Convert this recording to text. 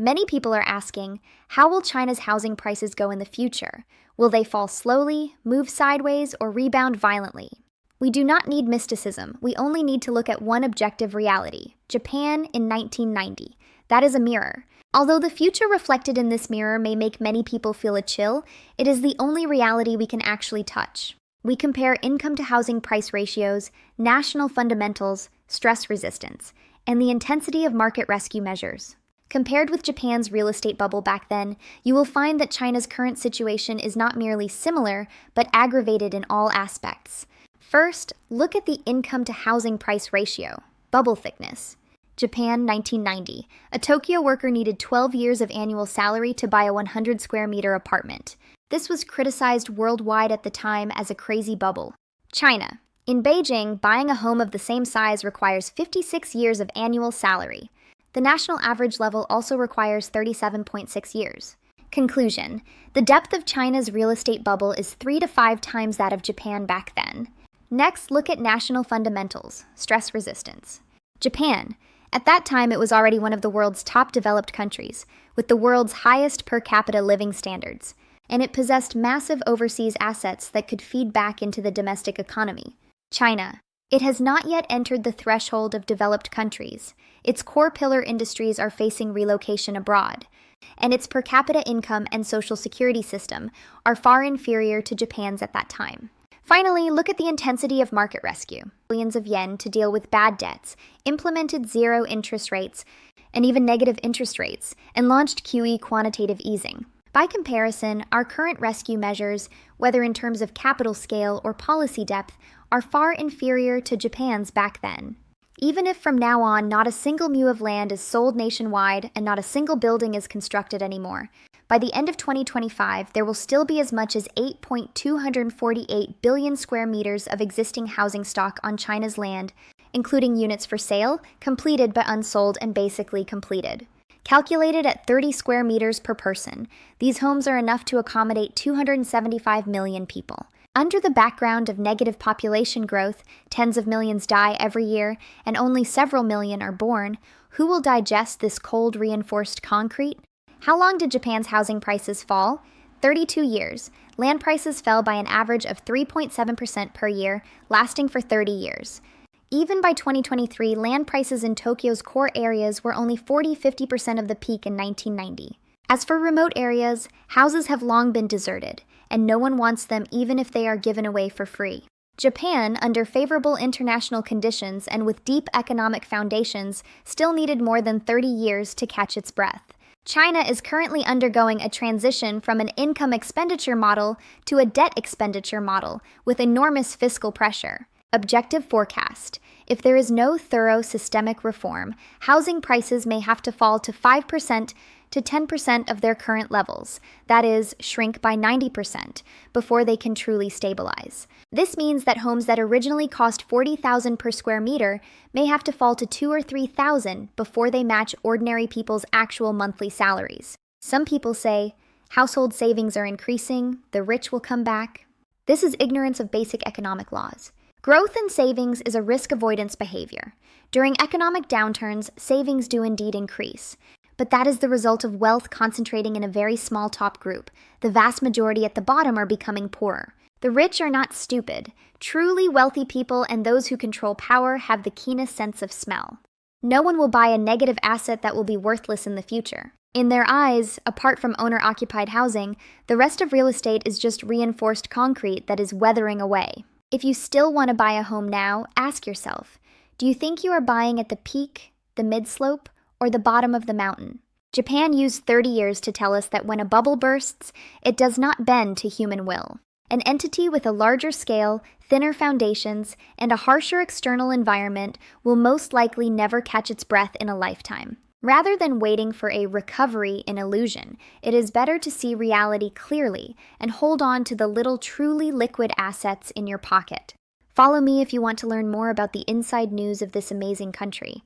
Many people are asking, how will China's housing prices go in the future? Will they fall slowly, move sideways, or rebound violently? We do not need mysticism. We only need to look at one objective reality: Japan in 1990. That is a mirror. Although the future reflected in this mirror may make many people feel a chill, it is the only reality we can actually touch. We compare income to housing price ratios, national fundamentals, stress resistance, and the intensity of market rescue measures. Compared with Japan's real estate bubble back then, you will find that China's current situation is not merely similar, but aggravated in all aspects. First, look at the income to housing price ratio, bubble thickness. Japan, 1990. A Tokyo worker needed 12 years of annual salary to buy a 100 square meter apartment. This was criticized worldwide at the time as a crazy bubble. China. In Beijing, buying a home of the same size requires 56 years of annual salary. The national average level also requires 37.6 years. Conclusion: the depth of China's real estate bubble is 3 to 5 times that of Japan back then. Next, look at national fundamentals, stress resistance. Japan. At that time, it was already one of the world's top developed countries, with the world's highest per capita living standards, and it possessed massive overseas assets that could feed back into the domestic economy. China. It has not yet entered the threshold of developed countries. Its core pillar industries are facing relocation abroad, and its per capita income and social security system are far inferior to Japan's at that time. Finally, look at the intensity of market rescue. Billions of yen to deal with bad debts, implemented zero interest rates, and even negative interest rates, and launched QE quantitative easing. By comparison, our current rescue measures, whether in terms of capital scale or policy depth, are far inferior to Japan's back then. Even if from now on not a single mu of land is sold nationwide and not a single building is constructed anymore, by the end of 2025, there will still be as much as 8.248 billion square meters of existing housing stock on China's land, including units for sale, completed but unsold, and basically completed. Calculated at 30 square meters per person, these homes are enough to accommodate 275 million people. Under the background of negative population growth, tens of millions die every year, and only several million are born, who will digest this cold reinforced concrete? How long did Japan's housing prices fall? 32 years. Land prices fell by an average of 3.7% per year, lasting for 30 years. Even by 2023, land prices in Tokyo's core areas were only 40–50% of the peak in 1990. As for remote areas, houses have long been deserted, and no one wants them even if they are given away for free. Japan, under favorable international conditions and with deep economic foundations, still needed more than 30 years to catch its breath. China is currently undergoing a transition from an income expenditure model to a debt expenditure model with enormous fiscal pressure. Objective forecast: if there is no thorough systemic reform, housing prices may have to fall to 5% to 10% of their current levels, that is, shrink by 90%, before they can truly stabilize. This means that homes that originally cost $40,000 per square meter may have to fall to $2,000 or $3,000 before they match ordinary people's actual monthly salaries. Some people say, household savings are increasing, the rich will come back. This is ignorance of basic economic laws. Growth in savings is a risk avoidance behavior. During economic downturns, savings do indeed increase. But that is the result of wealth concentrating in a very small top group. The vast majority at the bottom are becoming poorer. The rich are not stupid. Truly wealthy people and those who control power have the keenest sense of smell. No one will buy a negative asset that will be worthless in the future. In their eyes, apart from owner-occupied housing, the rest of real estate is just reinforced concrete that is weathering away. If you still want to buy a home now, ask yourself, do you think you are buying at the peak, the mid-slope, or the bottom of the mountain? Japan used 30 years to tell us that when a bubble bursts, it does not bend to human will. An entity with a larger scale, thinner foundations, and a harsher external environment will most likely never catch its breath in a lifetime. Rather than waiting for a recovery in illusion, it is better to see reality clearly and hold on to the little truly liquid assets in your pocket. Follow me if you want to learn more about the inside news of this amazing country.